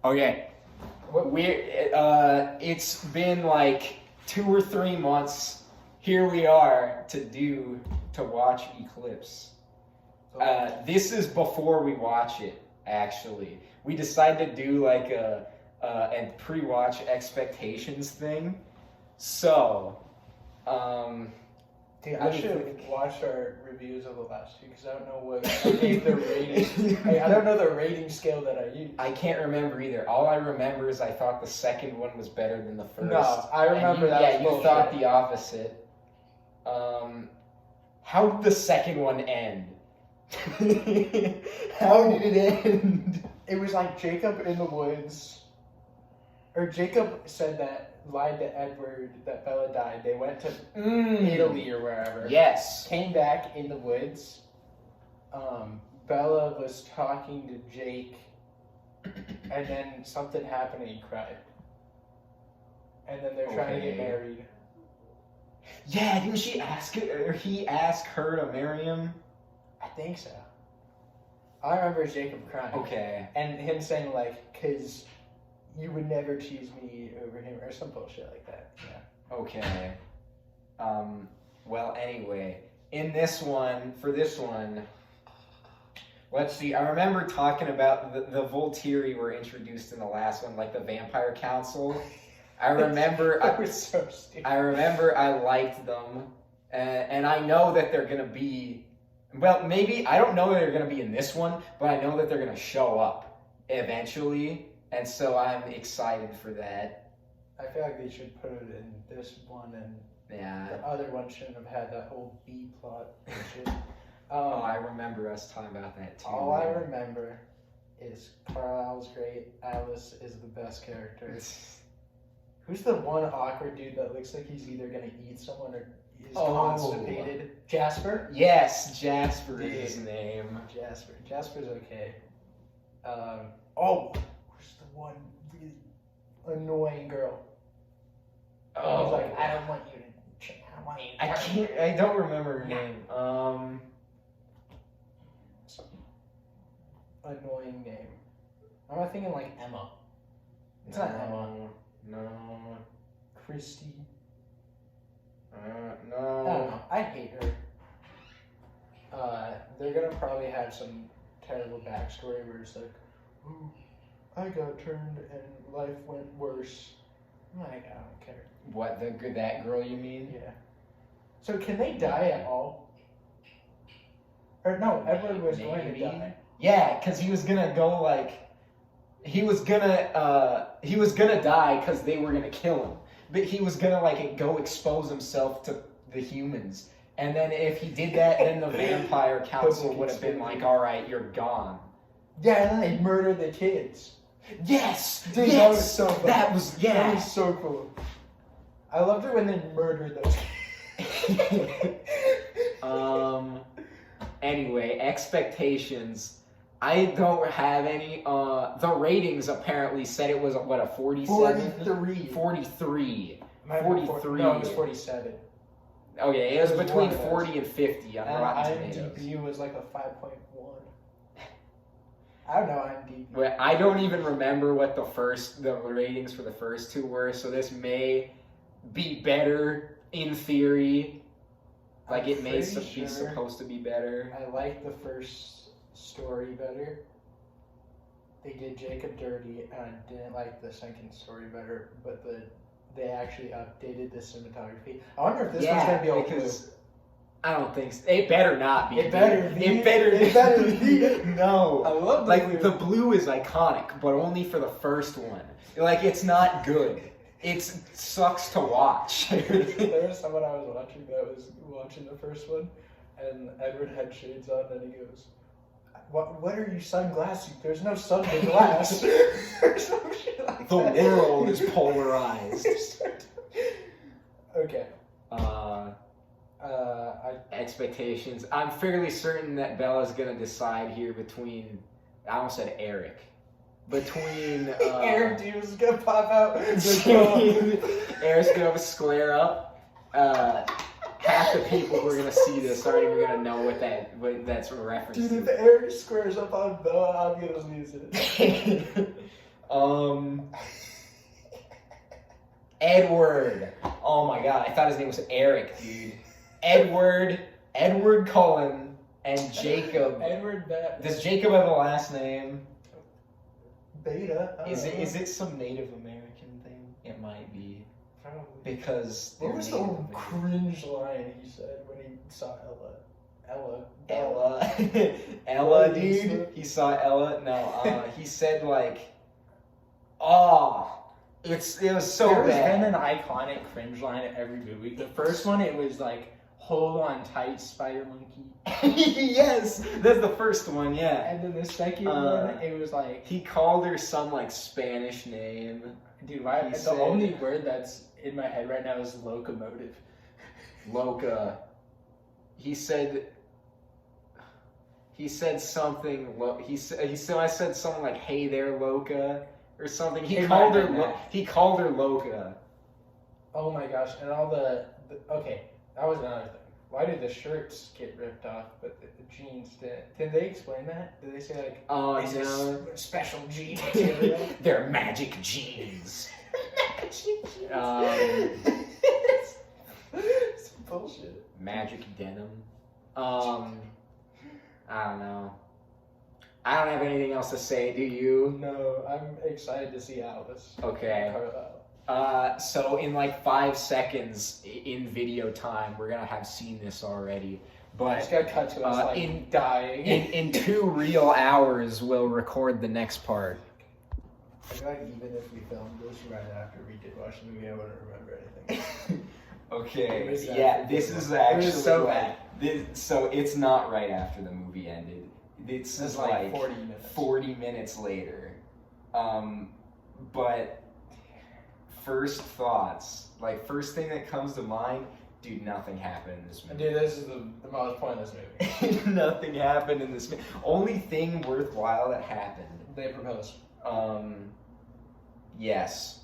Okay. It's been like 2 or 3 months. Here we are to watch Eclipse. This is before we watch it, actually. We decided to do like a pre-watch expectations thing. So, dude, I should have watched our reviews of the last two because I don't know what I gave the rating. I don't know the rating scale that I used. I can't remember either. All I remember is I thought the second one was better than the first. No, I remember that. Yeah, you thought the opposite. How did the second one end? How did it end? It was like Jacob in the woods. Or Jacob lied to Edward that Bella died. They went to Italy or wherever. Yes. Came back in the woods. Bella was talking to Jake. And then something happened and he cried. And then they're trying to get married. Yeah, didn't she ask it, or he asked her to marry him? I think so. I remember Jacob crying. Okay. And him saying, like, because you would never choose me over him, or some bullshit like that. Yeah. Okay. Well, anyway, for this one, let's see. I remember talking about the Volturi were introduced in the last one, like the Vampire Council. I remember. That was so stupid. I remember I liked them, and I know that they're gonna be. Well, maybe I don't know that they're gonna be in this one, but I know that they're gonna show up eventually, and so I'm excited for that. I feel like they should put it in this one, and the other one shouldn't have had that whole B plot and shit. I remember us talking about that too. All I remember is Carlisle's great. Alice is the best character. Who's the one awkward dude that looks like he's either gonna eat someone or is constipated? Jasper? Yes, Jasper is his name. Jasper's okay. Who's the one really annoying girl? Oh, he's like, I don't want you to. I don't remember her name. Annoying name. Am I thinking like Emma? It's not Emma. No. Christy. No. I don't know. I hate her. They're gonna probably have some terrible backstory where it's like, oh, I got turned and life went worse. I'm like, I don't care. What, that girl you mean? Yeah. So can they die at all? Or no, Edward was going to die. Yeah, because he was gonna go like. He was gonna die because they were gonna kill him. But he was gonna like go expose himself to the humans. And then if he did that, then the Vampire Council would have been like, all right, you're gone. Yeah, and then they murdered the kids. Yes! Dude, yes! That was so fun. That was so cool. I loved it when they murdered those kids. Anyway, expectations. I don't have any. The ratings apparently said it was, what, a 47? 43. 43. No, it was 47. Okay, it was between 40 and 50 on Rotten IMDb Tomatoes. was like a 5.1. I don't know IMDb. But I don't even remember what the ratings for the first two were, so this may be better in theory. Like, it may be supposed to be better. I like the first story better. They did Jacob dirty, and I didn't like the second story better, but they actually updated the cinematography. I wonder if this one's gonna be all because I don't think so. It better not be. It better be. It better be. No. I love the blue is iconic, but only for the first one. Like, it's not good. It sucks to watch. There was someone I was watching that was watching the first one, and Edward had shades on, and he goes, What are you sunglassing? There's no sun in the glass. Or some shit like the that. world is polarized. Okay. Expectations. I'm fairly certain that Bella's gonna decide here between. I almost said Eric. Between Eric dude is gonna pop out. Eric's gonna have a square up. Half the people who are gonna see this aren't even gonna know what that's a reference to. Dude, if Eric squares up on Bella, I'm gonna lose it. Edward. Oh my god, I thought his name was Eric, dude. Edward Cullen, and Jacob. Edward Bat. Does Jacob have a last name? Beta. Is it some Native American thing? It might be. Probably. Because What was the Native American. cringe line he said when he saw Ella? Ella, dude. He saw Ella. No, he said like, "Oh, it was so There's bad." been an iconic cringe line at every movie. The first one, it was like, "Hold on tight, spider monkey." Yes, that's the first one. Yeah. And then the second one, it was like, He called her some like Spanish name. dude, why? He The said- only word that's in my head right now is locomotive. Loca. He said something. I said something like, "Hey there, Loca," or something. He It called might her. have been that. He called her Loca. Oh my gosh! And all the okay, that was another thing. Why did the shirts get ripped off, but the jeans didn't? Did they explain that? Did they say like, Oh this no, is special jean material? they're magic jeans. It's bullshit. Magic denim. I don't know. I don't have anything else to say. Do you? No, I'm excited to see Alice. Okay. Carlisle. So in like 5 seconds in video time, we're gonna have seen this already. But Just gotta cut to us like dying. in 2 real hours, we'll record the next part. I feel like even if we filmed this right after we did watch the movie, I wouldn't remember anything. Okay. It was that Yeah, freaking this is long. actually It was so like, so it's not right after the movie ended. This is like 40 minutes. 40 minutes later. But first thoughts, like first thing that comes to mind, dude, nothing happened in this movie. Dude, this is the most pointless movie. Nothing happened in this movie. Only thing worthwhile that happened. They proposed. Yes.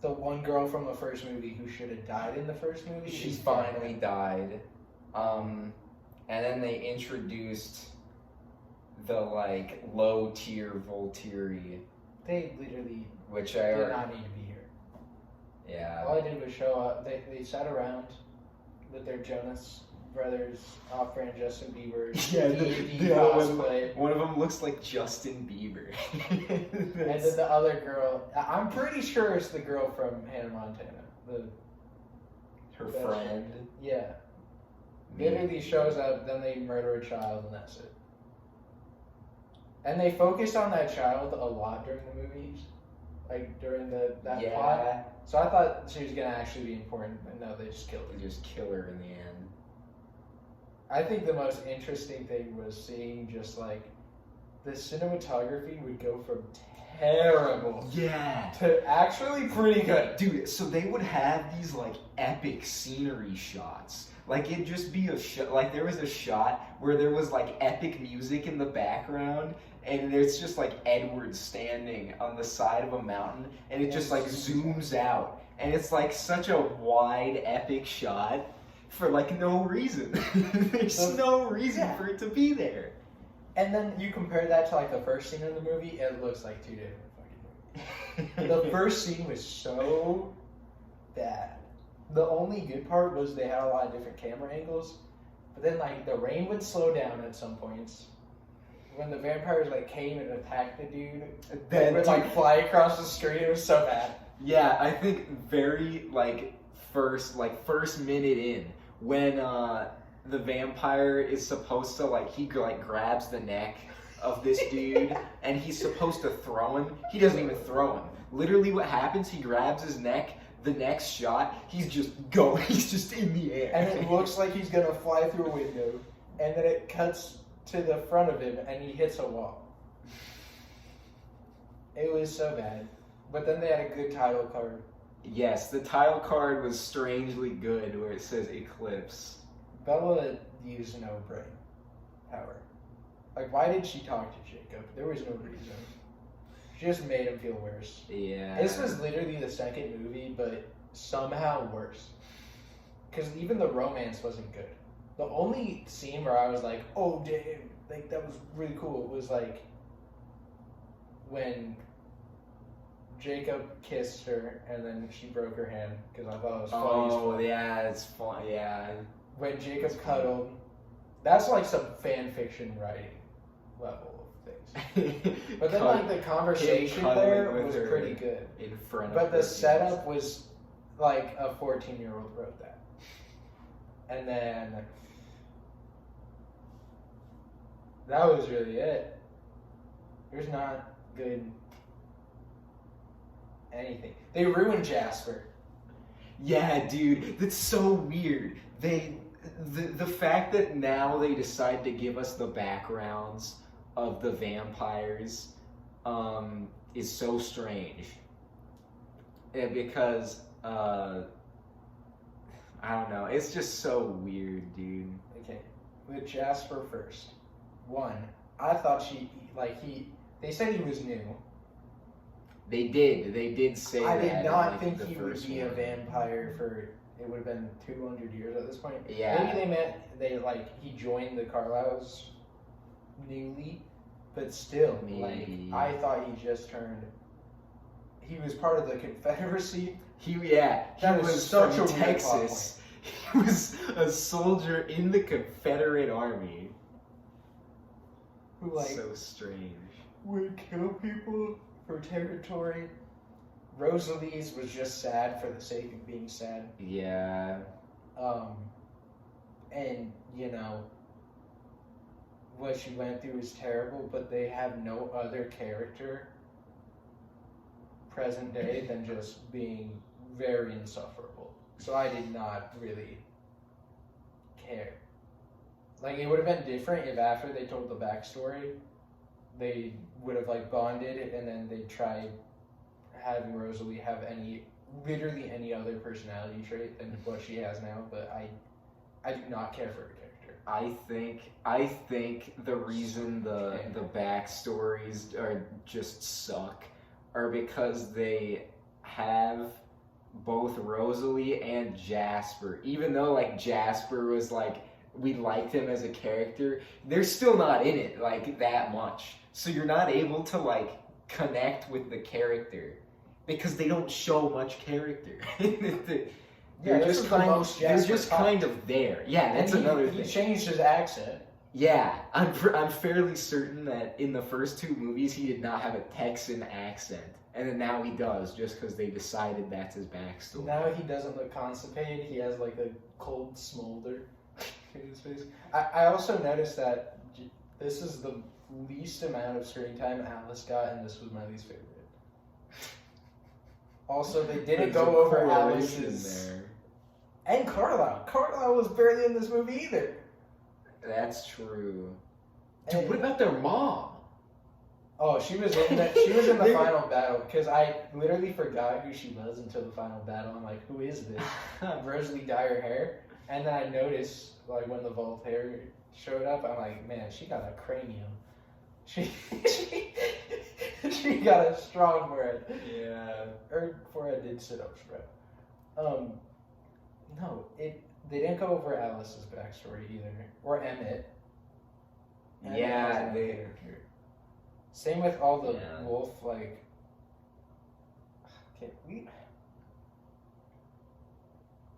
The one girl from the first movie who should have died in the first movie. She is finally dead. died. And then they introduced the like low tier Volturi, They literally which did not need to be here. yeah. All I did was show up. They sat around with their Jonas Brothers off-brand Justin Bieber cosplay. One of them looks like Justin Bieber. And then the other girl, I'm pretty sure it's the girl from Hannah Montana. Her friend. Yeah. Literally shows up, then they murder a child, and that's it. And they focused on that child a lot during the movies, like during that plot. Yeah. So I thought she was gonna actually be important, but no, they just killed her. They just kill her in the end. I think the most interesting thing was seeing just like the cinematography would go from terrible Yeah. to actually pretty good. Dude, so they would have these like epic scenery shots. Like it'd just be a shot. Like there was a shot where there was like epic music in the background, and there's just like Edward standing on the side of a mountain, and it just like zooms out, and it's like such a wide epic shot for like no reason. There's no reason for it to be there. And then you compare that to like the first scene in the movie, it looks like 2 different fucking movies. The first scene was so bad. The only good part was they had a lot of different camera angles, but then like the rain would slow down at some points. When the vampires like came and attacked the dude, they would like fly across the street. It was so bad. Yeah, I think very first minute in when the vampire is supposed to he grabs the neck of this dude and he's supposed to throw him. He doesn't even throw him. Literally what happens, he grabs his neck. The next shot, he's just in the air. And it looks like he's gonna fly through a window, and then it cuts to the front of him and he hits a wall. It was so bad. But then they had a good title card. Yes, the title card was strangely good where it says Eclipse. Bella used no brain power. Like, why did she talk to Jacob? There was no reason. She just made him feel worse. Yeah. This was literally the second movie, but somehow worse. Because even the romance wasn't good. The only scene where I was like, oh damn, like that was really cool, was like when Jacob kissed her, and then she broke her hand, because I thought it was funny as Oh, fuck. yeah, it's fun. Yeah. When Jacob cuddled, that's like some fan fiction writing level of things. But then like the conversation there was pretty good. In front of But the her setup was like a 14-year-old wrote that. And then that was really it. There's not good anything. They ruined Jasper. Yeah, dude, that's so weird. The fact that now they decide to give us the backgrounds of the vampires is so strange. Because I don't know, it's just so weird, dude. Okay, with Jasper first. One, I thought they said he was new. They did say that. I did not in, think the he would first be a one. vampire for, it would have been 200 years at this point. Yeah. Maybe he joined the Carlyles newly, but still, Maybe. I thought he was part of the Confederacy. He That was is such from a weird plot Texas. He was a soldier in the Confederate Army. Who So strange. would kill people for territory. Rosalie's was just sad for the sake of being sad. Yeah. And what she went through is terrible, but they have no other character present day than just being very insufferable. So I did not really care. Like, it would have been different if after they told the backstory, they would have bonded, and then they tried having Rosalie have literally any other personality trait than what she has now. But I do not care for her character. I think the reason the backstories just suck are because they have both Rosalie and Jasper. Even though Jasper was we liked him as a character, they're still not in it that much. So you're not able to connect with the character because they don't show much character. They're just kind of there. Yeah, that's another thing. He changed his accent. Yeah, I'm fairly certain that in the first two movies he did not have a Texan accent, and then now he does just because they decided that's his backstory. Now he doesn't look constipated. He has a cold smolder in his face. I also noticed that this is the least amount of screen time Alice got, and this was my least favorite. Also, they didn't go over Alice's there. And Carlisle. Carlisle was barely in this movie either. That's true. Dude, what about their mom? Oh, she was in the final battle, because I literally forgot who she was until the final battle. I'm like, who is this? Rosalie dyed her hair, and then I noticed when the Voltaire showed up, I'm like, man, she got a cranium. She got a strong forehead. Yeah. Her forehead did sit up straight. No, they didn't go over Alice's backstory either, or Emmett. Yeah, Same with all the wolf,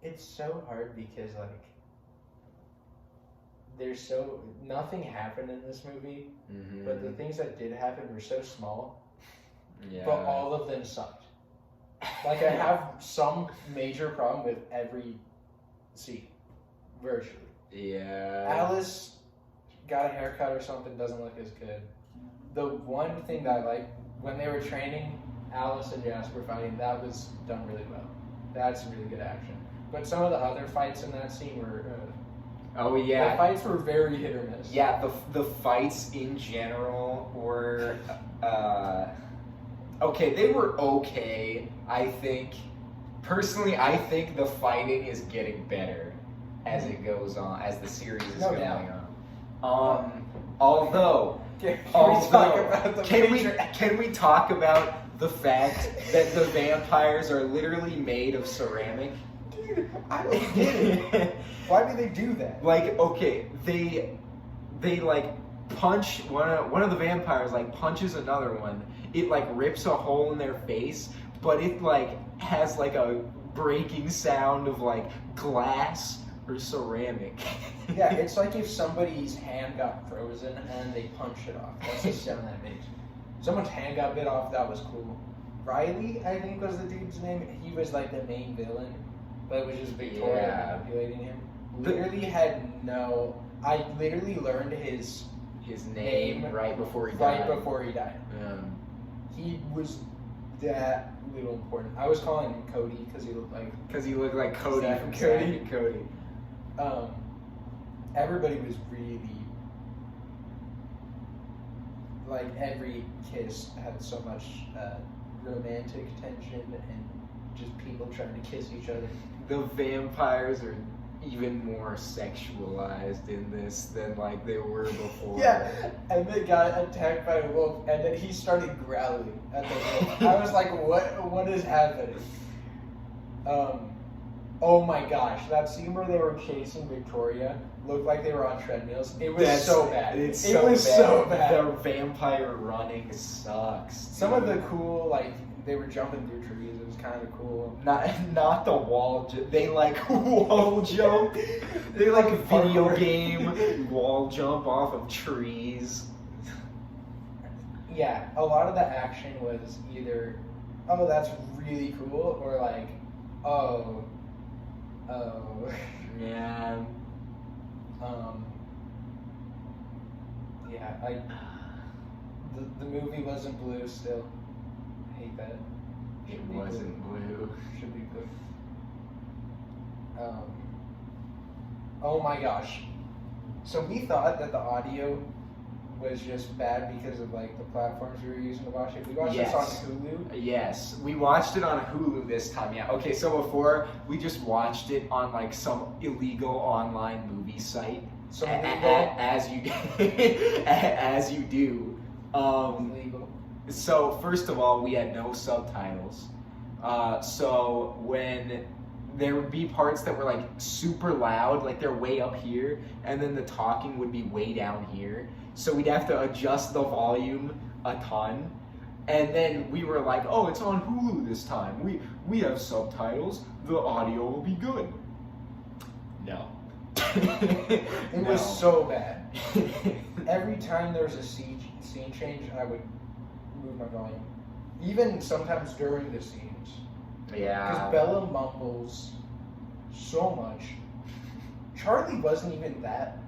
it's so hard because, nothing happened in this movie, but the things that did happen were so small, but all of them sucked. I have some major problem with every scene, virtually. Yeah. Alice got a haircut or something, doesn't look as good. The one thing that I liked, when they were training Alice and Jasper fighting, that was done really well. That's really good action. But some of the other fights in that scene were... the fights were very hit or miss. Yeah, the fights in general were... okay, they were okay, I think. Personally, I think the fighting is getting better as it goes on, as the series is going on. Although... Can we talk about the fact that the vampires are literally made of ceramic? Dude, I don't get it. Why do they do that? They punch one of the vampires punches another one, it like rips a hole in their face, but it like has like a breaking sound of like glass or ceramic. Yeah, it's like if somebody's hand got frozen and they punched it off. That's the sound that makes. Someone's hand got bit off, that was cool. Riley, I think was the dude's name. He was like the main villain, but it was just Victoria manipulating him. Literally had no... I literally learned his name right before he died. Right before he died. He was that little important. I was calling him Cody because he looked like... Because he looked like Cody Zack from and Zack Cody. and Cody. Everybody was really... Like, every kiss had so much romantic tension and just people trying to kiss each other. The vampires are even more sexualized in this than like they were before. Yeah, and they got attacked by a wolf, and then he started growling at the wolf. I was like, what is happening? Oh my gosh, that scene where they were chasing Victoria looked like they were on treadmills. It was so bad. It was so bad. The vampire running sucks. Some of the cool, like, they were jumping through trees. It was kind of cool. Not the wall jump. They like wall jump. They like a video game wall jump off of trees. Yeah, a lot of the action was either, oh, that's really cool, or like, oh. Yeah. Yeah, the movie wasn't blue still. I hate that. It wasn't blue. Should be blue. Oh my gosh. So we thought that the audio was just bad because of like the platforms we were using to watch it. We watched this on Hulu. Yes, we watched it on Hulu this time. Yeah. Okay, so before we just watched it on like some illegal online movie site. So as you do. Illegal. So first of all, we had no subtitles. So when there would be parts that were like super loud, like they're way up here, and then the talking would be way down here. So we'd have to adjust the volume a ton. And then we were like, oh, it's on Hulu this time. We have subtitles. The audio will be good. No. It was so bad. Every time there was a scene change, I would move my volume. Even sometimes during the scenes. Yeah. Because Bella mumbles so much. Charlie wasn't even that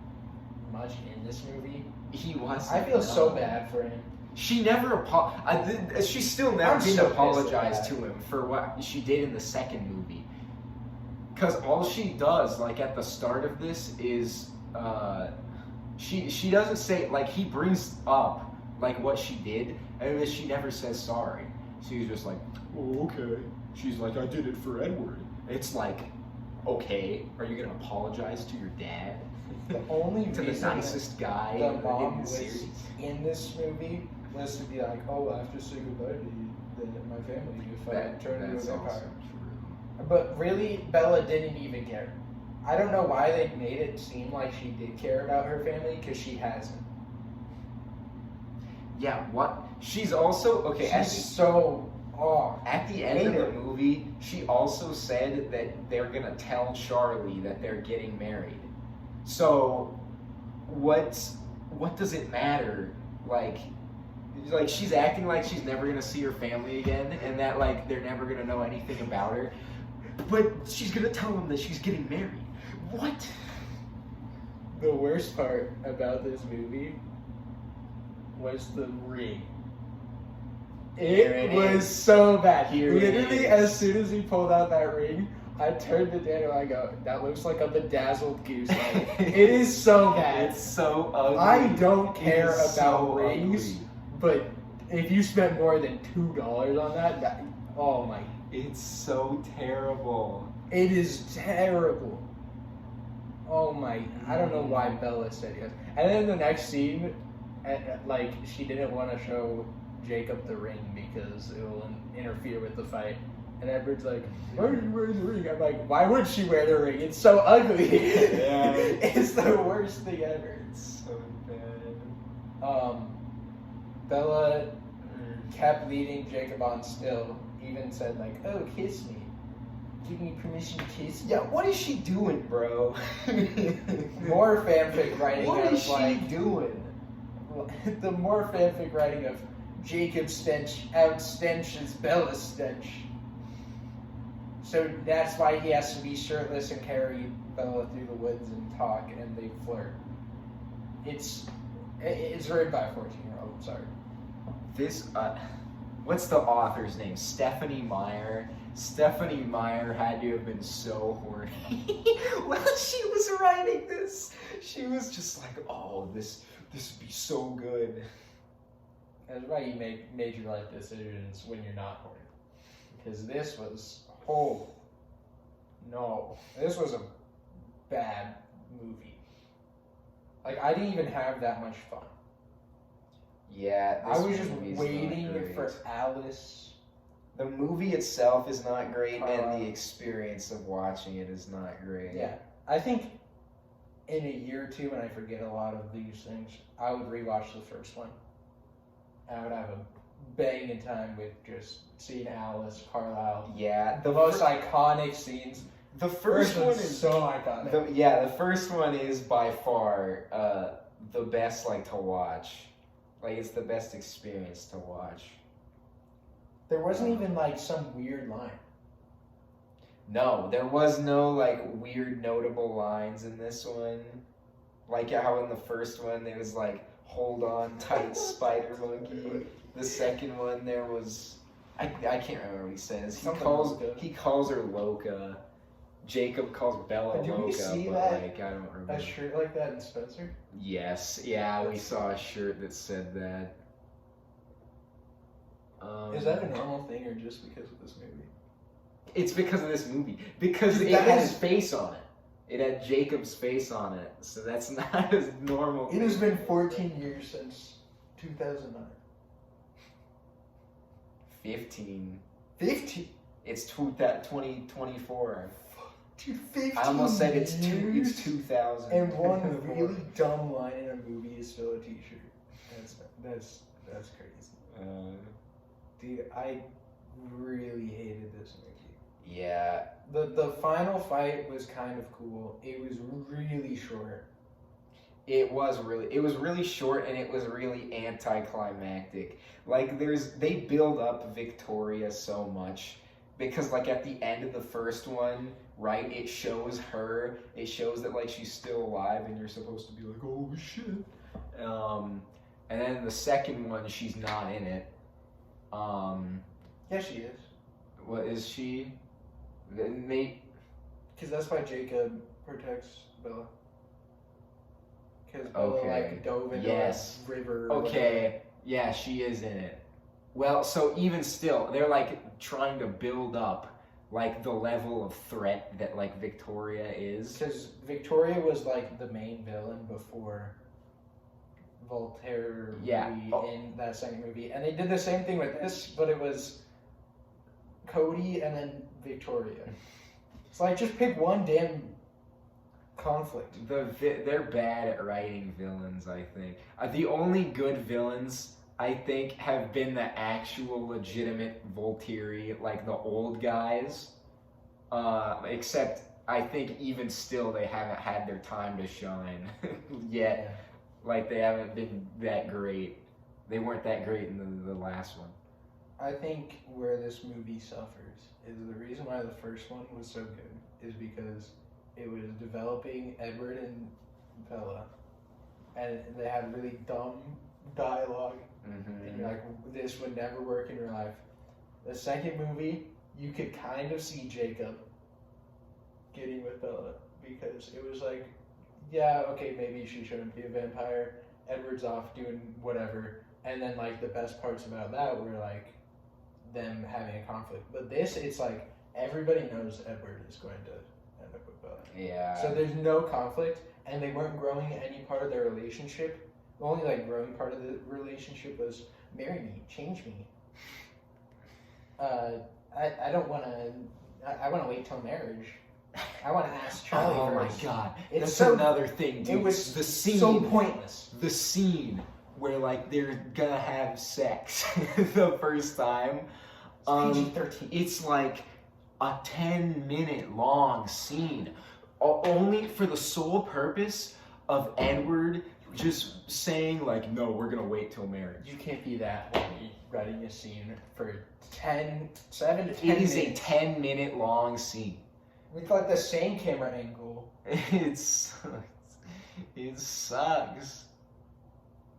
much in this movie. He wasn't. I feel so bad for him. She never she still never didn't apologize to him for what she did in the second movie. Because all she does, like at the start of this, is she doesn't say, like, he brings up like what she did, and then she never says sorry. She's just like, oh, okay. She's like, I did it for Edward. It's like, okay, are you gonna apologize to your dad? The only to the nicest guy the in mom the was series in this movie was to be like, oh, I have to say goodbye to my family if I turn into a vampire. But really, Bella didn't even care. I don't know why they made it seem like she did care about her family, because she hasn't. Yeah, what? She's also, okay, at the end of the movie, she also said that they're gonna tell Charlie that they're getting married. So, what does it matter? Like she's acting like she's never gonna see her family again, and that like they're never gonna know anything about her. But she's gonna tell them that she's getting married. What? The worst part about this movie was the ring. It was so bad. Literally, as soon as he pulled out that ring, I turned to Dan and I go, that looks like a bedazzled goose egg. It is so bad. It's so ugly. I don't care about so rings, ugly. But if you spend more than $2 on that, oh my. It's so terrible. It is terrible. Oh my. I don't know why Bella said yes. And then the next scene, like, she didn't want to show Jacob the ring because it will interfere with the fight. And Edward's like, why are you wearing the ring? I'm like, why would she wear the ring? It's so ugly. Yeah. It's the worst thing ever. It's so bad. Bella, kept leading Jacob on still. Even said like, "Oh, kiss me. Give me permission to kiss you." Yeah, what is she doing, bro? More fanfic writing. What of, is she like, doing? the more fanfic writing of Jacob stench outstenches Bella stench. So that's why he has to be shirtless and carry Bella through the woods and talk, and they flirt. It's written by a 14-year-old. Sorry. This, what's the author's name? Stephanie Meyer. Stephanie Meyer had to have been so horny while she was writing this. She was just like, oh, this would be so good. That's why you make major life decisions when you're not horny. Because this was, oh, no. This was a bad movie. Like, I didn't even have that much fun. Yeah, I was just movie's waiting not great. for Alice. The movie itself is not great, and Uh, the experience of watching it is not great. Yeah. I think in a year or two, when I forget a lot of these things, I would rewatch the first one. And I would have a banging time with just seeing Alice, Carlisle. Yeah, The most iconic scenes. the first one one's is so iconic. the first one is by far the best, like, to watch. Like, it's the best experience to watch. There wasn't even like some weird line. No, there was no, like, weird notable lines in this one. Like how in the first one there was like, hold on tight, spider monkey. The second one there was, I can't remember what he says. He calls her Loca. Jacob calls Bella Did Loca, we see but that? like, I don't remember. A shirt like that in Spencer? Yes, yeah, we saw a shirt that said that. Is that a normal thing or just because of this movie? It's because of this movie. Because it That had is- his face on it. It had Jacob's face on it, so that's not as normal. It has been 14 years since 2009. 15. 15? It's 2024. Dude, 15 I almost said it's years? 2000. And one really dumb line in a movie is still a t-shirt. That's crazy. Dude, I really hated this movie. Yeah. The final fight was kind of cool. It was really short. It was really short, and it was really anticlimactic. Like, they build up Victoria so much, because like at the end of the first one, right, it shows that like she's still alive, and you're supposed to be like, oh shit. And then in the second one, she's not in it. Yeah, she is. What is she? Because that's why Jacob protects Bella. Because Bella like dove into a river. Or Okay. Yeah, she is in it. Well, so even still, they're like trying to build up like the level of threat that like Victoria is. Because Victoria was like the main villain before Voltaire in that second movie. And they did the same thing with this, but it was Cody and then Victoria. It's like, just pick one damn conflict. They're bad at writing villains, I think. The only good villains, I think, have been the actual legitimate Voltaire, like the old guys. Except, I think even still they haven't had their time to shine yet. Yeah. Like, they haven't been that great. They weren't that great in the last one. I think where this movie suffers is the reason why the first one was so good is because it was developing Edward and Bella, and they had really dumb dialogue, and you're like, this would never work in real life. The second movie, you could kind of see Jacob getting with Bella, because it was like, yeah, okay, maybe she shouldn't be a vampire, Edward's off doing whatever, and then like the best parts about that were like them having a conflict. But this, it's like everybody knows Edward is going to end up with Bella. Yeah. So there's no conflict, and they weren't growing any part of their relationship. The only like growing part of the relationship was marry me, change me. I don't want to. I want to wait till marriage. I want to ask Charlie Oh first. my god, It's that's so- another thing, dude. It was the scene. so pointless. The scene where like they're gonna have sex the first time. PG-13. It's like a 10-minute long scene, only for the sole purpose of Edward just saying like, no, we're gonna wait till marriage. You can't be that horny writing a scene for 7 to 10 It is minutes. a 10-minute long scene. With like the same camera angle. It sucks. It sucks.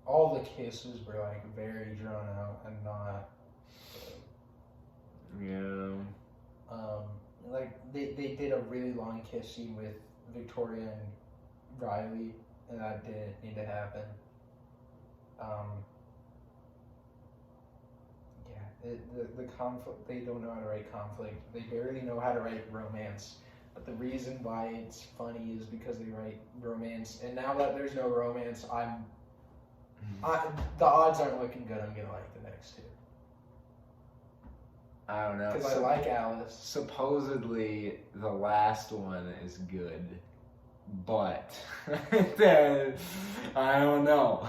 All the kisses were like very drawn out and not. Yeah. Like they did a really long kiss scene with Victoria and Riley, and that didn't need to happen. The conflict, they don't know how to write conflict. They barely know how to write romance. But the reason why it's funny is because they write romance. And now that there's no romance, the odds aren't looking good. I'm gonna like the next two. I don't know. Because I like Alice. Supposedly the last one is good, but I don't know.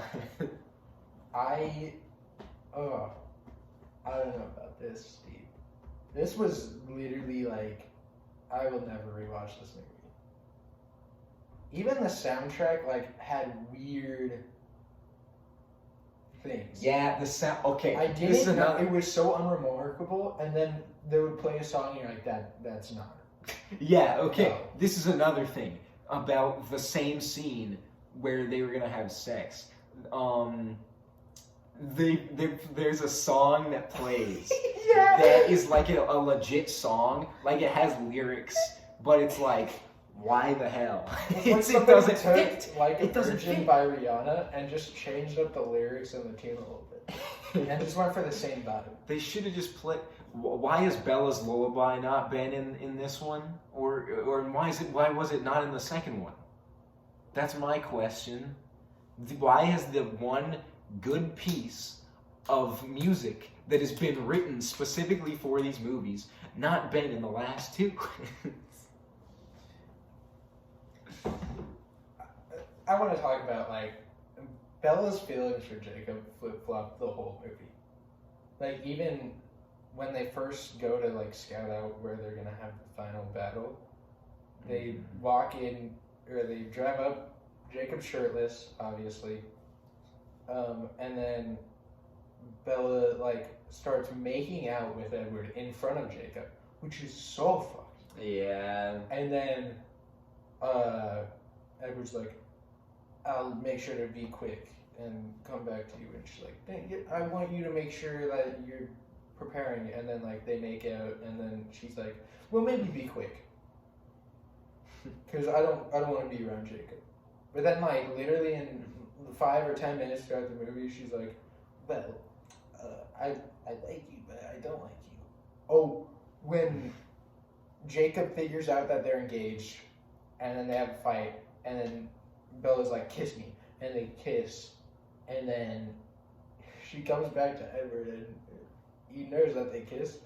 I don't know about this, Steve. This was literally like, I will never rewatch this movie. Even the soundtrack like had weird things. Yeah, the sound. Okay, I this is didn't know another. it was so unremarkable, and then they would play a song and you're like, that's not. Yeah, okay. No. This is another thing about the same scene where they were gonna have sex. There's a song that plays Yeah. that is like a legit song, like it has lyrics, but it's like, why the hell? It's like it doesn't somebody fit. took, like, It a doesn't Virgin fit. by Rihanna and just changed up the lyrics and the tune a little bit, and just went for the same vibe. They should have just played. Why is Bella's Lullaby not been in this one, or why was it not in the second one? That's my question. Why has the one good piece of music that has been written specifically for these movies not been in the last two? I want to talk about like Bella's feelings for Jacob flip-flop the whole movie. Like even when they first go to like scout out where they're gonna have the final battle, they walk in or they drive up. Jacob's shirtless, obviously, and then Bella like starts making out with Edward in front of Jacob, which is so fucked. Yeah. And then Edward's like, I'll make sure to be quick and come back to you. And she's like, I want you to make sure that you're preparing. And then like they make out, and then she's like, well, maybe be quick, because I don't want to be around Jacob. But then like literally in 5 or 10 minutes throughout the movie, she's like, well, I like you, but I don't like you. Oh, when Jacob figures out that they're engaged, and then they have a fight, and then Bella's like, kiss me, and they kiss, and then she comes back to Edward, and he knows that they kissed,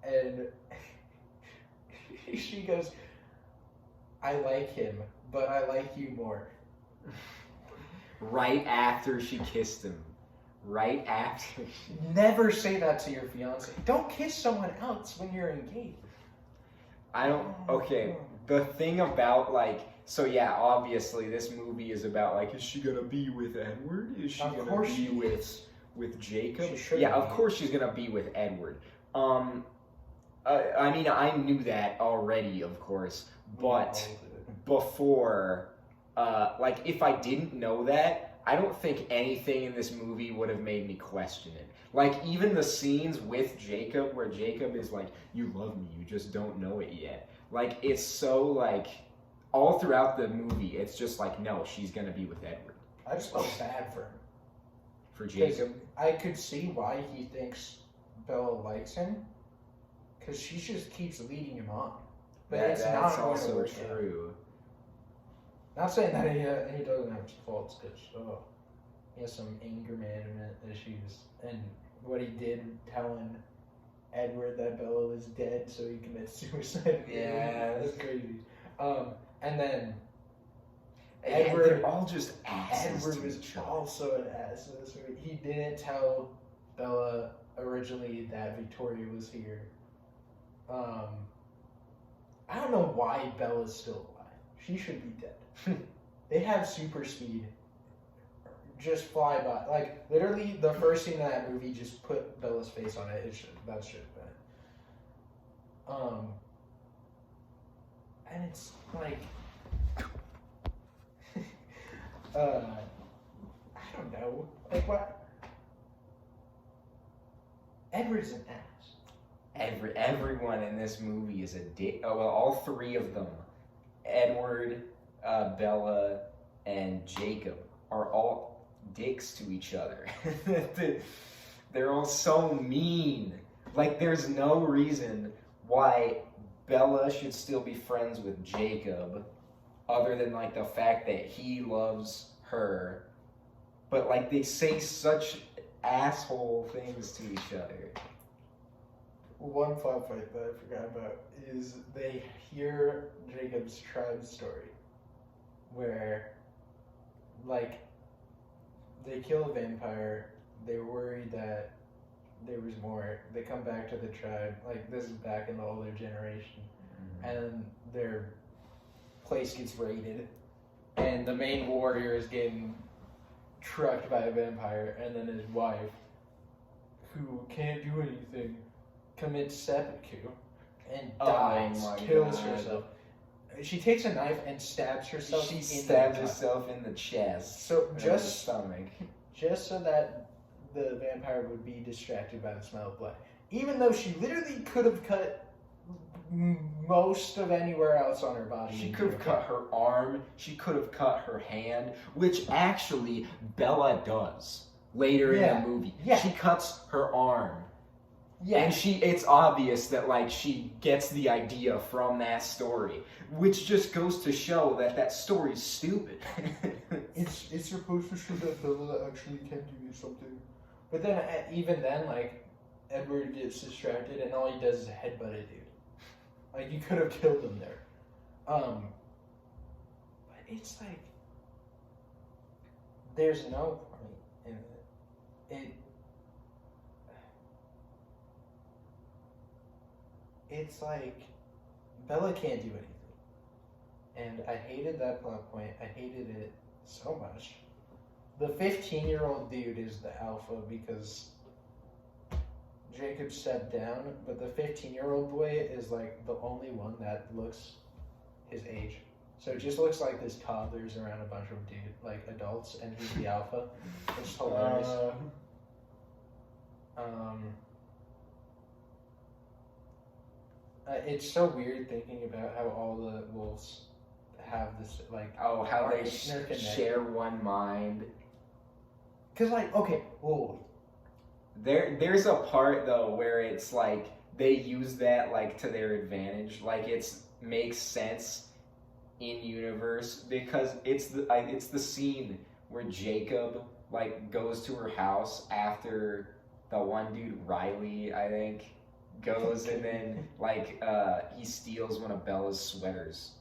and she goes, I like him, but I like you more. Right after she kissed him. Right after. Never say that to your fiance. Don't kiss someone else when you're engaged. I don't. Okay, the thing about like. So yeah, obviously this movie is about like, is she gonna be with Edward? Is she Of gonna course be she with is. Jacob? She should Yeah, be. of course she's gonna be with Edward. I mean, I knew that already, of course, but before, like, if I didn't know that, I don't think anything in this movie would have made me question it. Like, even the scenes with Jacob, where Jacob is like, you love me, you just don't know it yet. Like, it's so, like, all throughout the movie, it's just like, no, she's gonna be with Edward. I just felt bad for him. For Jacob. I could see why he thinks Bella likes him, because she just keeps leading him on. But it's that's not going to also work true. Not saying that he doesn't have faults, because he has some anger management issues. And what he did telling Edward that Bella was dead so he committed suicide. Yeah. That's crazy. And then They're all just asses. Edward was also an ass in this movie. He didn't tell Bella originally that Victoria was here. I don't know why Bella's still alive. She should be dead. They have super speed. Just fly by. Like, literally, the first scene of that movie, just put Bella's face on it. That should have been. And it's like, I don't know. Like, what? Edward's an ass. Everyone in this movie is a dick. Oh, well, all three of them, Edward, Bella, and Jacob, are all dicks to each other. They're all so mean. Like, there's no reason why Bella should still be friends with Jacob, other than, like, the fact that he loves her. But, like, they say such asshole things to each other. One plot point that I forgot about is they hear Jacob's tribe story, where, like, they kill a vampire, they're worried that there was more, they come back to the tribe, like, this is back in the older generation, and their place gets raided, and the main warrior is getting trucked by a vampire, and then his wife, who can't do anything, commits seppuku and dies, kills herself. She takes a knife and stabs herself. She stabs herself in the chest. So the stomach. Just so that the vampire would be distracted by the smell of blood. Even though she literally could have cut most of anywhere else on her body. She could have cut her arm. She could have cut her hand, which actually Bella does later in the movie. Yeah. She cuts her arm. Yeah. And it's obvious that, like, she gets the idea from that story, which just goes to show that that story's stupid. It's supposed to show that Bella actually can do something. But then, even then, like, Edward gets distracted and all he does is headbutt a dude. Like, you could have killed him there. But it's like, there's no point in it. It's like, Bella can't do anything. And I hated that plot point. I hated it so much. The 15-year-old dude is the alpha because Jacob stepped down, but the 15-year-old boy is, like, the only one that looks his age. So it just looks like this toddler's around a bunch of adults, and he's the alpha. It's hilarious. It's so weird thinking about how all the wolves have this, like... Oh, how they share one mind. Because, like, okay, whoa. There's a part, though, where it's, like, they use that, like, to their advantage. Like, makes sense in universe, because it's the scene where Jacob, like, goes to her house after the one dude, Riley, I think, goes, and then, like, he steals one of Bella's sweaters.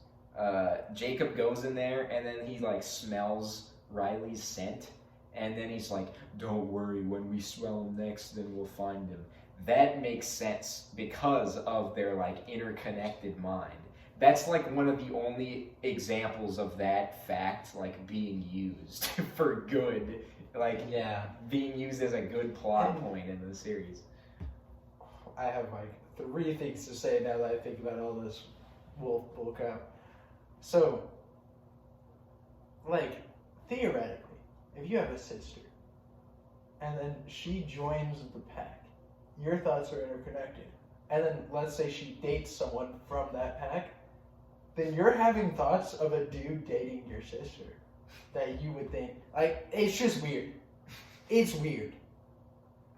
Jacob goes in there, and then he, like, smells Riley's scent, and then he's like, don't worry, when we smell him next, then we'll find him. That makes sense because of their, like, interconnected mind. That's, like, one of the only examples of that fact, like, being used for good. Like, being used as a good plot point in the series. I have, like, 3 things to say now that I think about all this wolf bullcrap. So, like, theoretically, if you have a sister, and then she joins the pack, your thoughts are interconnected. And then, let's say she dates someone from that pack, then you're having thoughts of a dude dating your sister that you would think, like, it's just weird. It's weird.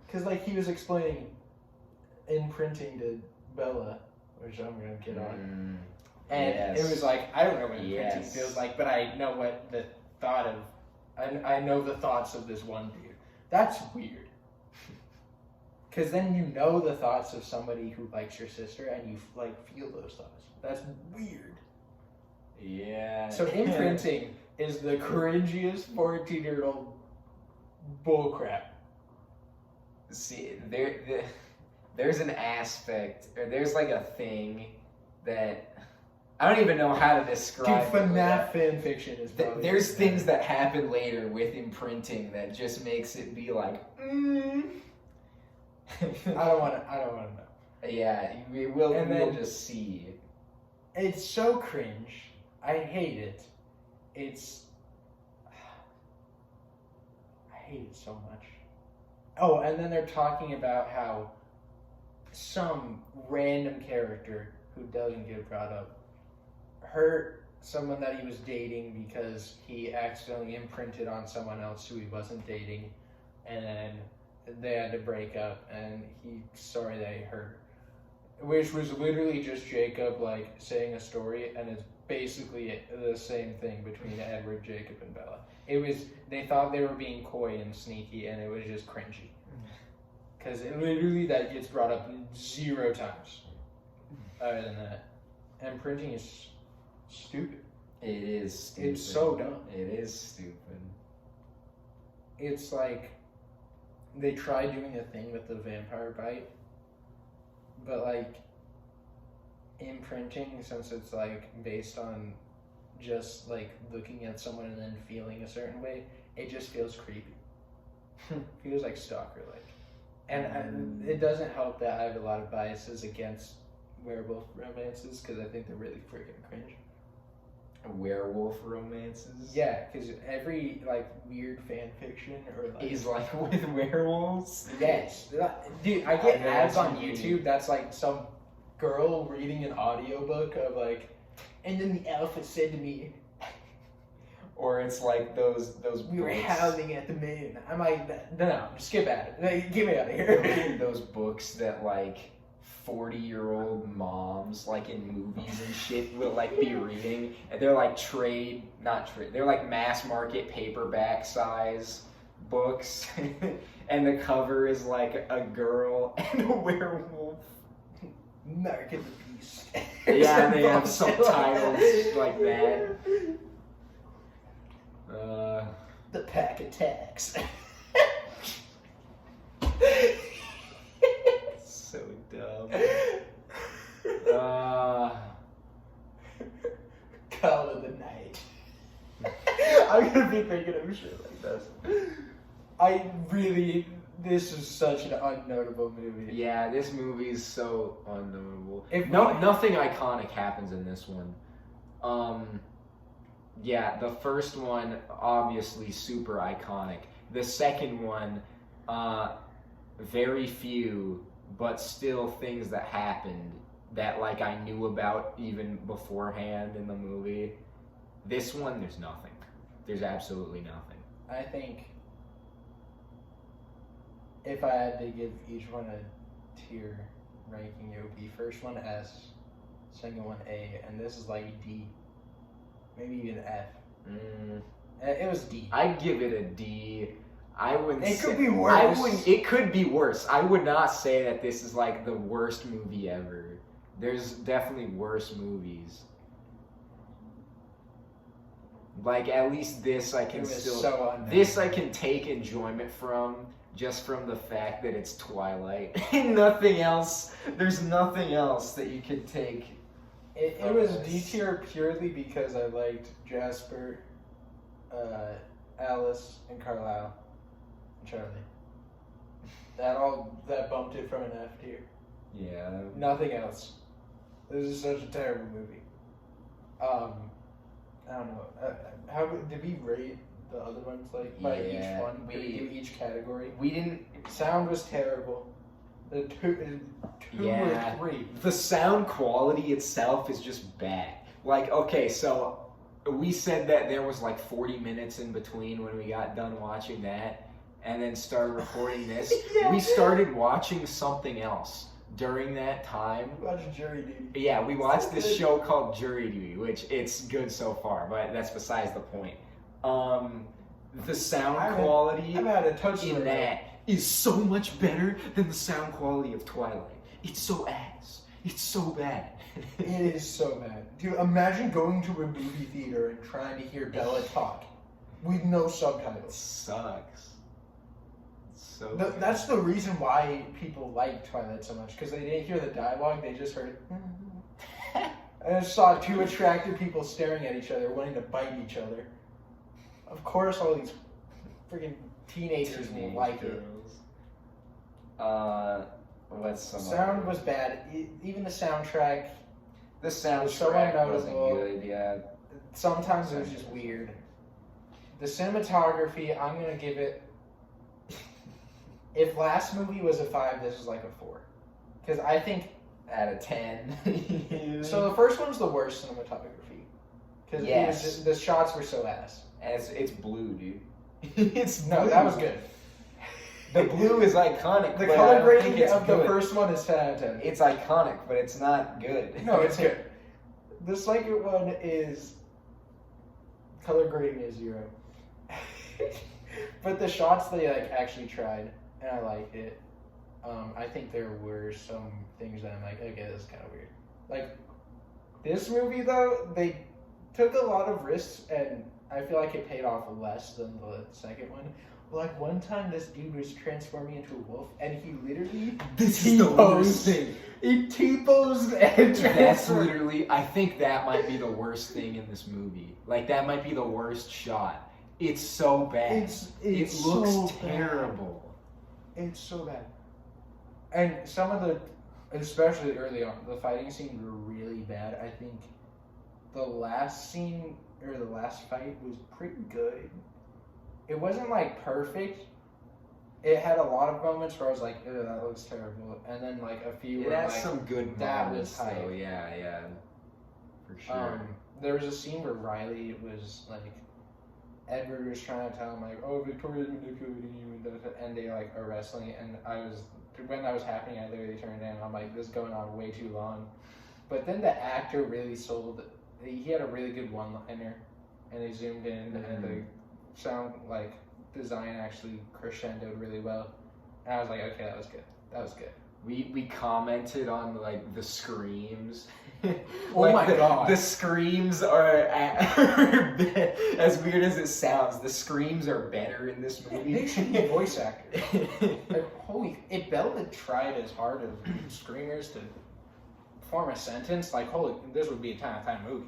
Because, like, he was explaining imprinting to Bella, which I'm going to get on. And it was like, I don't know what imprinting feels like, but I know what the thought of, I know the thoughts of this one dude. That's weird. Because then you know the thoughts of somebody who likes your sister, and you, like, feel those thoughts. That's weird. Yeah. So imprinting is the cringiest 14-year-old bullcrap. See, there's an aspect, or there's like a thing that I don't even know how to describe. Dude, FNAF fan fiction is probably there's things that happen later with imprinting that just makes it be like, I don't want to know. Yeah, we'll just see. It's so cringe. I hate it. I hate it so much. Oh, and then they're talking about how some random character who doesn't get brought up hurt someone that he was dating because he accidentally imprinted on someone else who he wasn't dating, and then they had to break up, and he's sorry that he hurt. Which was literally just Jacob like saying a story, and it's basically the same thing between Edward, Jacob, and Bella. They thought they were being coy and sneaky, and it was just cringy. Because literally that gets brought up 0 times. Other than that, and printing is stupid. It is stupid. It's so dumb. It is stupid. It's like they tried doing a thing with the vampire bite, but like imprinting, since it's like based on just like looking at someone and then feeling a certain way, it just feels creepy. Feels like stalker like. And it doesn't help that I have a lot of biases against werewolf romances because I think they're really freaking cringe. Werewolf romances? Yeah, because every like weird fan fiction or like is like with werewolves? Yes. Dude, I get ads on actually- YouTube that's like some girl reading an audiobook of like, and then the alpha said to me, Or it's like those we were books- howling at the moon. I'm like, no, skip at it. Get me out of here. those books that like 40-year-old moms like in movies and shit will like be reading, and they're like they're like mass market paperback size books and the cover is like a girl and a werewolf. American Beast. Yeah, and they have subtitles like that. The pack attacks. So dumb. Call of the night. I'm gonna be thinking of shit like this. This is such an unnotable movie. Yeah, this movie is so unknowable. Nothing iconic happens in this one. Yeah, the first one obviously super iconic. The second one, very few, but still things that happened that like I knew about even beforehand in the movie. This one, there's nothing. There's absolutely nothing. I think if I had to give each one a tier ranking, it would be first one S, second one A, and this is like D. Maybe even F. It was D. I'd give it a D. I wouldn't. It could be worse. It could be worse. I would not say that this is like the worst movie ever. There's definitely worse movies. Like at least this I can still. So this I can take enjoyment from. Just from the fact that it's Twilight. Nothing else. There's nothing else that you could take. It was D tier purely because I liked Jasper, Alice, and Carlisle, and Charlie. That bumped it from an F tier. Yeah. Nothing else. This is such a terrible movie. I don't know. How did we rate the other ones like by each one? Did we do each category? We didn't. Sound was terrible. The two or three. The sound quality itself is just bad. Like, okay, so we said that there was like 40 minutes in between when we got done watching that and then started recording this. Yeah. We started watching something else during that time. We watched Jury Duty. Yeah, we watched this show called Jury Duty, which it's good so far, but that's besides the point. The sound quality in that is so much better than the sound quality of Twilight. It's so ass. It's so bad. It is so bad. Dude, imagine going to a movie theater and trying to hear Bella talk with no It subtitles. sucks. So bad. That's the reason why people like Twilight so much, because they didn't hear the dialogue, they just heard. And I saw two attractive people staring at each other, wanting to bite each other. Of course, all these freaking teenagers will like it. What's some Sound other- was bad. Even the soundtrack. The so soundtrack wasn't unnoticeable. good. Yeah. Sometimes it was just weird. The cinematography, I'm gonna give it. If last movie was a 5, this is like a 4, because I think. Out of 10. So the first one's the worst cinematography, because Yes. the shots were so ass. And it's blue, dude. It's No, blue. that was good. The blue is iconic. The but I color don't think grading it's of the good. first one is 10 out of 10. It's iconic, but it's not good. No, it's good. The second one is color grading is 0. But the shots they like actually tried, and I liked it. I think there were some things that I'm like, okay, this is kind of weird. Like this movie though, they took a lot of risks, and I feel like it paid off less than the second one. Like one time, this dude was transforming into a wolf, and he literally This is the worst T-posed. thing. He T-posed and That's transformed. literally, I think that might be the worst thing in this movie. Like, that might be the worst shot. It's so bad. It looks so terrible. Bad. It's so bad. And some of the, especially early on, the fighting scenes were really bad. I think the last scene, or the last fight, was pretty good. It wasn't, like, perfect. It had a lot of moments where I was like, ew, that looks terrible. And then, like, a few It were has like, some good that moments, was hype. though. Yeah. For sure. There was a scene where Riley was like, Edward was trying to tell him like, oh, Victoria's manipulating you, and they like are wrestling. And when that was happening, I literally turned in. I'm like, this is going on way too long. But then the actor really sold. He had a really good one-liner, and they zoomed in, and the sound like design actually crescendoed really well. And I was like, okay, that was good. That was good. We commented on like the screams. Oh Like, my God. The screams are as weird as it sounds. The screams are better in this movie. They should be voice actors. Like, if Bella tried as hard as screamers to form a sentence, like this would be a 10 out of 10 movie.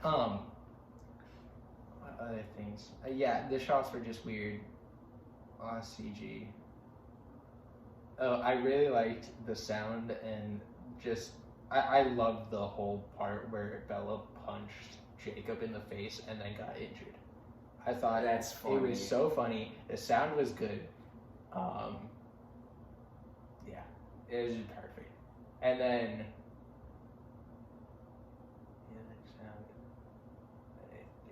What other things? Yeah, the shots were just weird. A lot of CG. Oh, I really liked the sound and just I loved the whole part where Bella punched Jacob in the face and then got injured. I thought That's funny. It was so funny. The sound was good. Yeah, it was just perfect. And then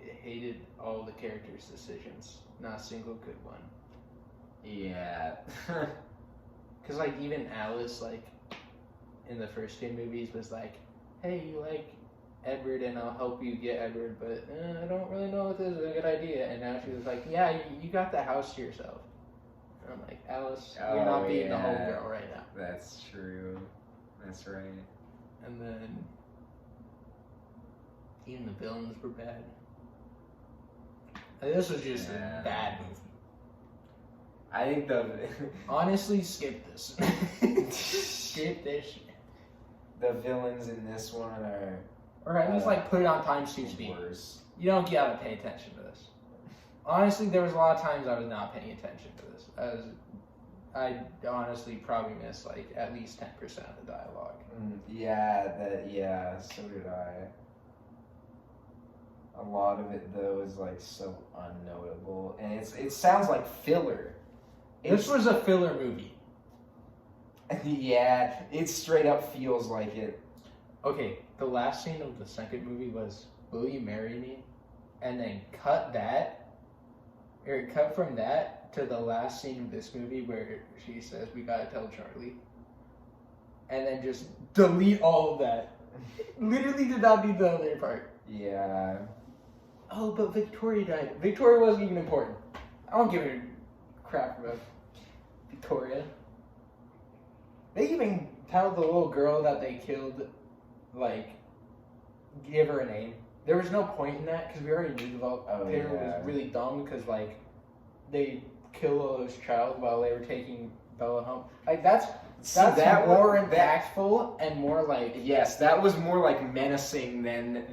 I hated all the characters' decisions. Not a single good one. Yeah. Because, like, even Alice, like, in the first 2 movies was like, hey, you like Edward and I'll help you get Edward, but I don't really know if this is a good idea. And now she was like, yeah, you got the house to yourself. And I'm like, Alice, you're not being the homegirl right now. That's true. That's right. And then even the villains were bad. And this was just a bad movie. I think Honestly, skip this. Skip this shit. the villains in this one are Or at least, like, put it on times 2 speed. worse. You don't gotta pay attention to this. Honestly, there was a lot of times I was not paying attention to this. I honestly probably missed, like, at least 10% of the dialogue. Yeah, so did I. A lot of it, though, is, like, so unknowable. And it sounds like filler. This was a filler movie. Yeah, it straight up feels like it. Okay, the last scene of the second movie was, will you marry me? And then cut from that to the last scene of this movie where she says, we gotta tell Charlie. And then just delete all of that. Literally did not need the other part. Yeah. Oh, but Victoria died. Victoria wasn't even important. I don't give a crap about Victoria. They even how the little girl that they killed, like, give her a name. There was no point in that because we already knew the vampire was really dumb because, like, they killed all those child while they were taking Bella home. Like, that's more impactful and more like... Yes, that was more like menacing than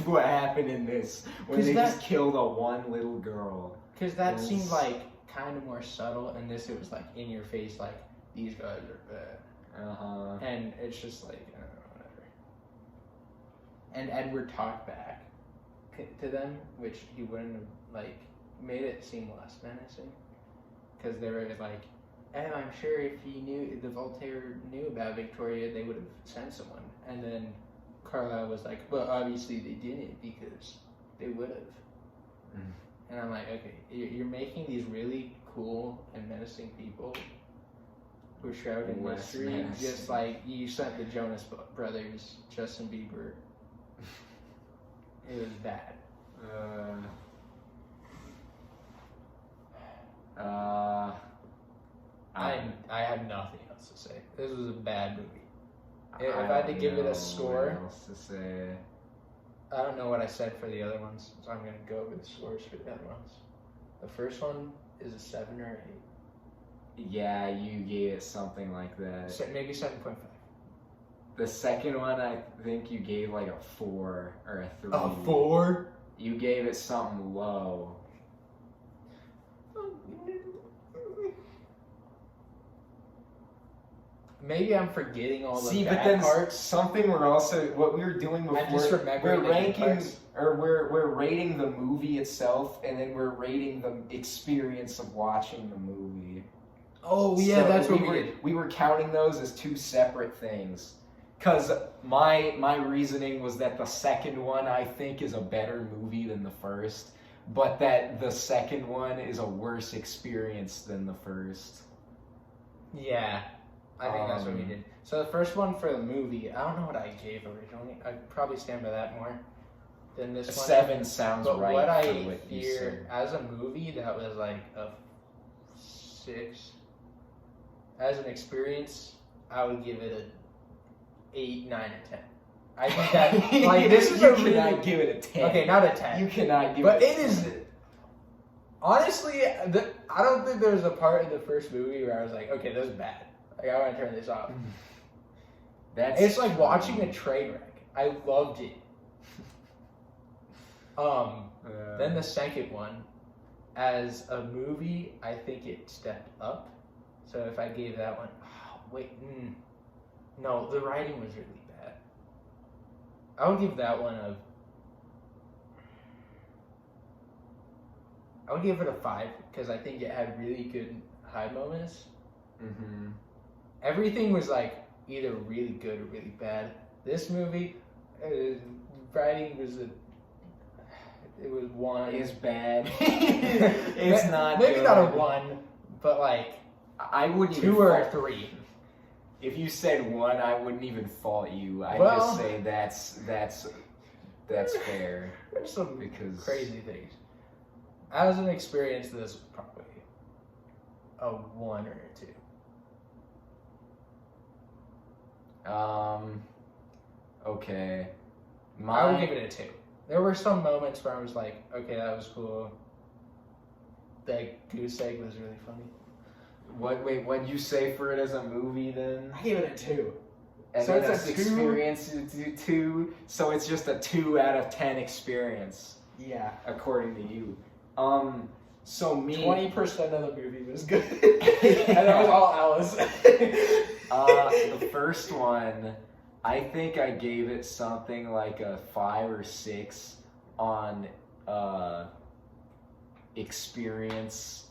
what happened in this when they just killed one little girl. Because that seemed like kind of more subtle, and this it was like in your face, like, these guys are bad. And it's just like, I don't know, whatever. And Edward talked back to them, which he wouldn't have, like, made it seem less menacing. Because they were like, and I'm sure if the Voltaire knew about Victoria, they would have sent someone. And then Carlisle was like, well, obviously they didn't because they would have. And I'm like, okay, you're making these really cool and menacing people who are shrouded in mystery, just like you sent the Jonas Brothers, Justin Bieber. It was bad. I have nothing else to say. This was a bad movie. If I had to give it a score, what else to say? I don't know what I said for the other ones, so I'm gonna go with the scores for the other ones. The first one is a 7 or 8. Yeah, you gave it something like that. Maybe 7.5. The second one, I think you gave like a 4 or a 3. A 4? You gave it something low. Maybe I'm forgetting all the bad parts. Something what we were doing before. I'm just remembering we're rating the movie itself, and then we're rating the experience of watching the movie. Oh yeah, so that's what we did. We were counting those as 2 separate things. Because my reasoning was that the second one, I think, is a better movie than the first, but that the second one is a worse experience than the first. Yeah, I think that's what we did. So the first one for the movie, I don't know what I gave originally. I'd probably stand by that more than this one. 7 sounds but right. What I you hear as a movie, that was like a 6. As an experience, I would give it a 8, 9, or 10. I think that, like, this is you cannot give it a 10. Okay, not a 10. You cannot give but it a 10. But it is, honestly, I don't think there was a part in the first movie where I was like, okay, this is bad. Like, I want to turn this off. It's like watching a train wreck. I loved it. Then the second one, as a movie, I think it stepped up. So if I gave that one, no, the writing was really bad. I would give that one I would give it a 5 because I think it had really good high moments. Mm-hmm. Everything was like either really good or really bad. This movie, writing was it was 1. It's bad. It's not maybe good. not a 1, but like I wouldn't 2 or a 3. If you said 1, I wouldn't even fault you. I'd just say that's fair. There's some crazy things. As an experience, this was probably a 1 or a 2. Okay. I would give it a 2. There were some moments where I was like, okay, that was cool. That goose egg was really funny. What'd you say for it as a movie then? I gave it a 2. And so it's an experience 2, so it's just a 2 out of 10 experience. Yeah. According to you. So 20% of the movie was good. And that was all Alice. The first one, I think I gave it something like a 5 or 6 on experience.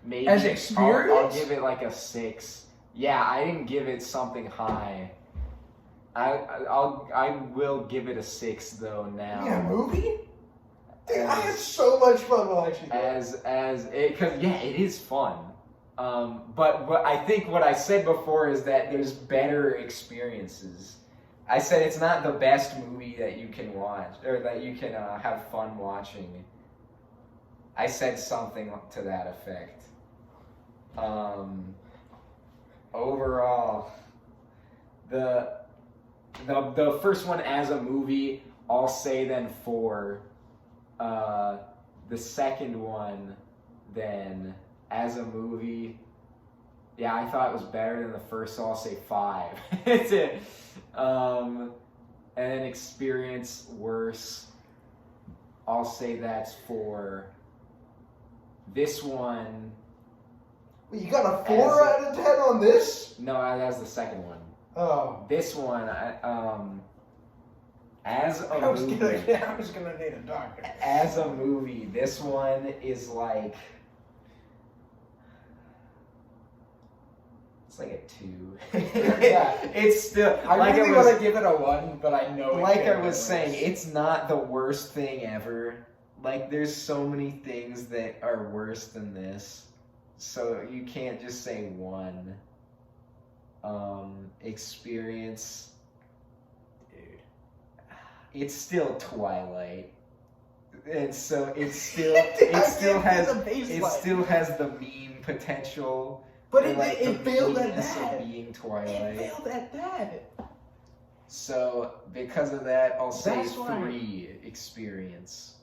Maybe as experience? I'll give it like a 6. Yeah, I didn't give it something high. I will give it a 6 though now. Yeah, movie? Dude, I had so much fun watching it. Because it is fun. But I think what I said before is that there's better experiences. I said it's not the best movie that you can watch or that you can have fun watching. I said something to that effect. overall, the first one as a movie, I'll say then 4. The second one, then as a movie, yeah, I thought it was better than the first, so I'll say 5. That's it. And then experience worse, I'll say that's 4. This one. Wait, you got a 4 out of 10 on this? No, that was the second one. Oh. This one, as a movie. I was gonna need a doctor. As a movie, this one is like. It's like a 2. Yeah. It's still. I like really want to give it a 1, but I know. Like I was saying, it's not the worst thing ever. Like, there's so many things that are worse than this. So you can't just say 1. Experience. Dude. It's still Twilight. And so it still has the meme potential. But like it failed at that. Of being Twilight. It failed at that. So because of that, I'll say That's 3 experience.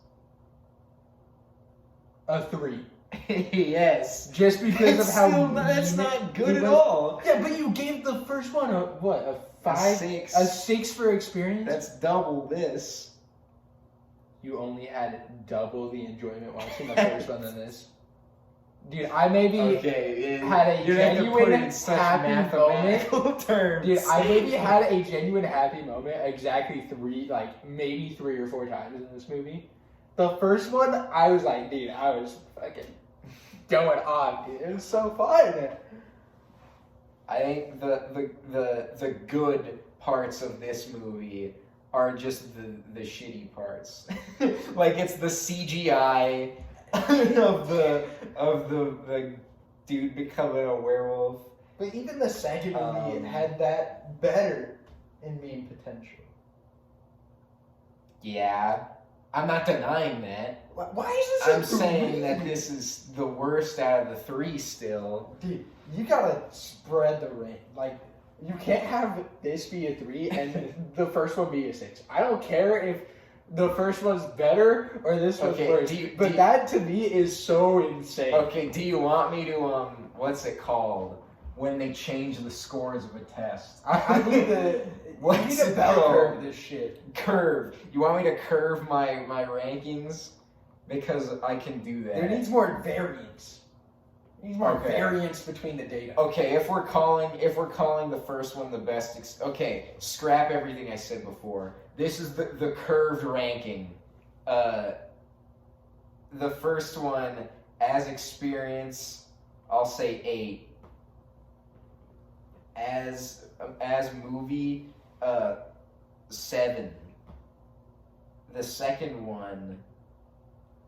A 3. Yes. Just because It's of how still, that's not good at was. all. Yeah, but you gave the first one a 5? A 6. A 6 for experience? That's double this. You only had double the enjoyment watching the first one than this. Dude, I maybe had a genuine happy moment. Terms. Dude, I maybe had a genuine happy moment exactly 3, maybe 3 or 4 times in this movie. The first one, I was like, dude, I was fucking going on, dude. It was so fun. I think the good parts of this movie are just the shitty parts. Like, it's the CGI of the dude becoming a werewolf. But even the second movie had that better in meme potential. Yeah, I'm not denying that. Why is this I'm saying that this is the worst out of the 3 still. Dude, you gotta spread the range. Like, you can't have this be a 3 and the first one be a 6. I don't care if the first one's better or this one's worse. That to me is so insane. Okay, do you want me to, what's it called? When they change the scores of a test. I need to... What's you need to bell curve this shit. Curve. You want me to curve my rankings? Because I can do that. There needs more variance. There needs more variance between the data. Okay, if we're calling the first one the best, okay, scrap everything I said before. This is the curved ranking. The first one, as experience, I'll say 8. As movie, 7. The second one,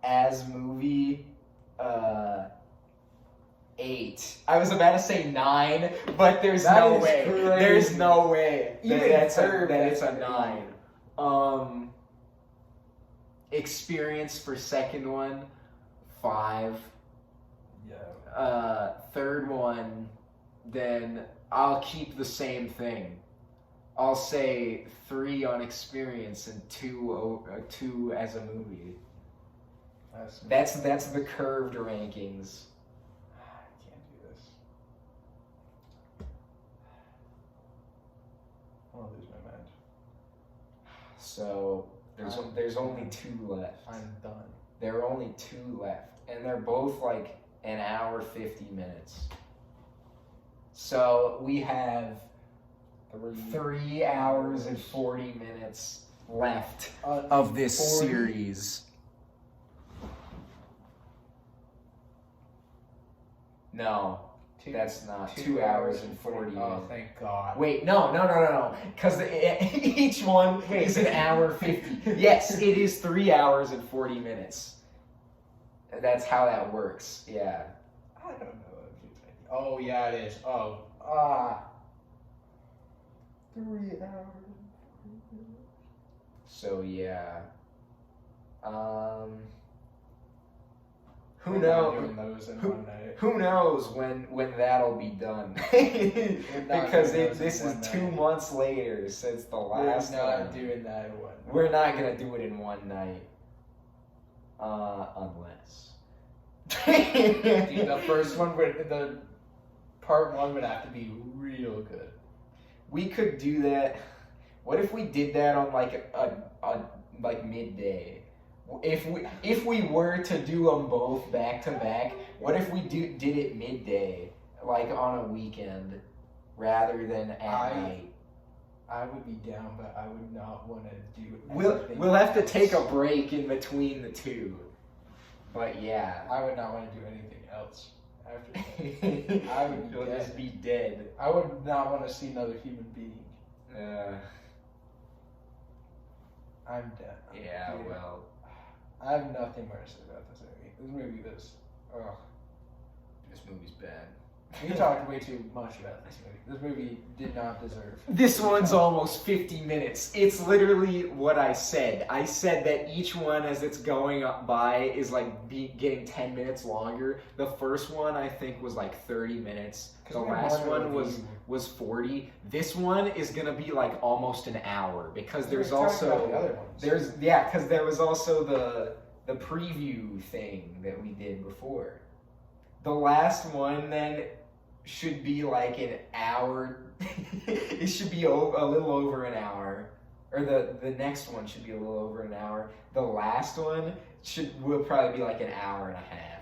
as movie, 8. I was about to say 9, but there's no way. Crazy. There's no way that it's a 9. Experience for second one, 5. Yeah. Third one, then I'll keep the same thing. I'll say 3 on experience and 2 as a movie. That's the curved rankings. I can't do this. I want to lose my mind. So there's only 2 left. I'm done. There are only 2 left, and they're both like an hour 50 minutes. So we have 3 hours and 40 minutes left of this series. No, that's not 2 hours and 40 minutes. Oh, thank God. Wait, no. Because each one is an hour 50. Yes, it is 3 hours and 40 minutes. That's how that works. Yeah. I don't know. Oh, yeah, it is. 3 hours. So, yeah. Who We're knows? not doing those in one night. Who knows when that'll be done? not Because doing those this in is one 2 night. months later since the last We're not one. doing that in one. We're not gonna do it in one night, unless. Dude, the first one the part 1 would have to be real good. We could do that. What if we did that on like a like midday? If we were to do them both back to back, what if we did it midday, like on a weekend, rather than at night? I would be down, but I would not want to do it. We'll have to take a break in between the two. But yeah. I would not want to do anything else after that. I would You'll dead. just be dead. I would not want to see another human being. I'm dead. Yeah, Dude, well. I have nothing more to say about this movie. This movie was. Ugh. This movie's bad. We talked way too much about this movie. This movie did not deserve. This one's almost 50 minutes. It's literally what I said. I said that each one as it's going up by is like getting 10 minutes longer. The first one I think was like 30 minutes. The last one was 40. This one is gonna be like almost an hour because there's also the other ones. because there was also the preview thing that we did before. The last one then should be like an hour. It should be a little over an hour, or the next one should be a little over an hour. The last one will probably be like an hour and a half.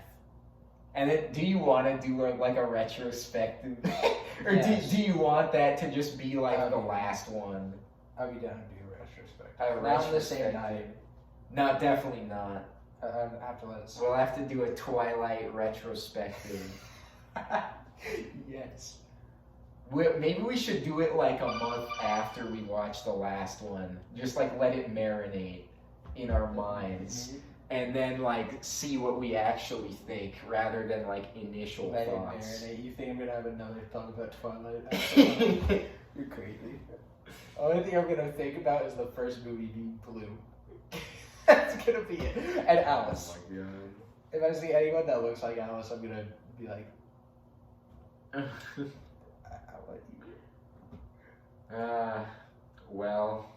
And then, do you want to do like a retrospective, or Yes. do you want that to just be like the last one? I'd be down to do a retrospective. A Not on the same retrospective. night. No, definitely not. I'd have to let it. We'll have to do a Twilight retrospective. Yes. Maybe we should do it like a month after we watch the last one. Just like let it marinate in our minds. And then like see what we actually think rather than like initial Let it thoughts. marinate. You think I'm gonna have another thought about Twilight? After You're crazy. The only thing I'm gonna think about is the first movie being blue. That's gonna be it. And Alice. Oh my god. If I see anyone that looks like Alice, I'm gonna be like, I'll let you. Well,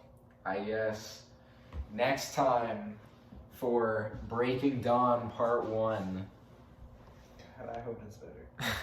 I guess next time for Breaking Dawn Part 1. And I hope it's better.